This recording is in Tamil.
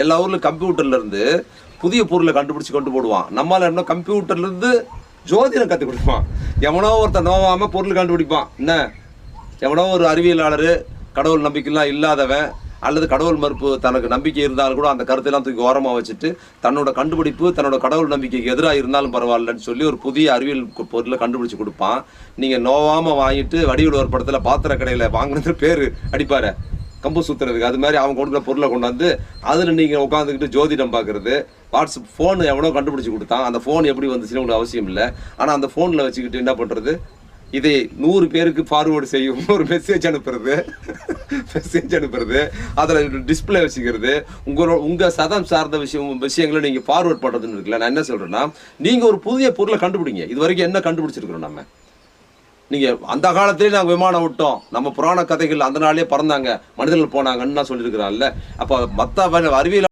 எல்லா ஊர்லயும் கம்ப்யூட்டர்ல இருந்து புதிய பொருளை கண்டுபிடிச்சு கொண்டு போடுவான். நம்மளால என்ன கம்ப்யூட்டர்ல இருந்து ஜோதிடம் கற்றுக் கொடுப்பான். எவனோ ஒருத்தன் நோவாம பொருள் கண்டுபிடிப்பான். என்ன எவனோ ஒரு அறிவியலாளர் கடவுள் நம்பிக்கைலாம் இல்லாதவன் அல்லது கடவுள் மறுப்பு தனக்கு நம்பிக்கை இருந்தாலும் கூட அந்த கருத்தையெல்லாம் தூக்கி ஓரமாக வச்சுட்டு தன்னோட கண்டுபிடிப்பு தன்னோட கடவுள் நம்பிக்கைக்கு எதிராக இருந்தாலும் பரவாயில்லன்னு சொல்லி ஒரு புதிய அறிவியல் பொருளை கண்டுபிடிச்சு கொடுப்பான். நீங்கள் நோவாமல் வாங்கிட்டு வடிவில் ஒரு படத்தில் பாத்திர கடையில் வாங்கினது பேர் அடிப்பாரு கம்பு சுற்றுறதுக்கு. அது மாதிரி அவங்க கொடுக்குற பொருளை கொண்டாந்து அதில் நீங்கள் உட்காந்துக்கிட்டு ஜோதிடம் பார்க்குறது. வாட்ஸ்அப் ஃபோன் எவனோ கண்டுபிடிச்சி கொடுத்தான். அந்த ஃபோன் எப்படி வந்துச்சுன்னு உங்களுக்கு அவசியம் இல்லை. ஆனால் அந்த ஃபோனில் வச்சுக்கிட்டு என்ன பண்ணுறது, இதை 100 பேருக்கு ஃபார்வேர்டு செய்யும் ஒரு மெசேஜ் அனுப்புறது அதில் டிஸ்பிளே வச்சுக்கிறது. உங்கள் சதம் சார்ந்த விஷயங்களை நீங்கள் ஃபார்வேர்ட் பண்ணுறதுன்னு இருக்குல்ல. நான் என்ன சொல்கிறேன்னா, நீங்கள் ஒரு புதிய பொருளை கண்டுபிடிங்க. இது வரைக்கும் என்ன கண்டுபிடிச்சிருக்கிறோம் நம்ம? நீங்கள் அந்த காலத்திலே நாங்கள் விமானம் விட்டோம், நம்ம புராண கதைகள் அந்த நாளே பறந்தாங்க, மனிதர்கள் போனாங்கன்னு நான் சொல்லியிருக்கிறான்ல. அப்போ மற்ற அறிவியல்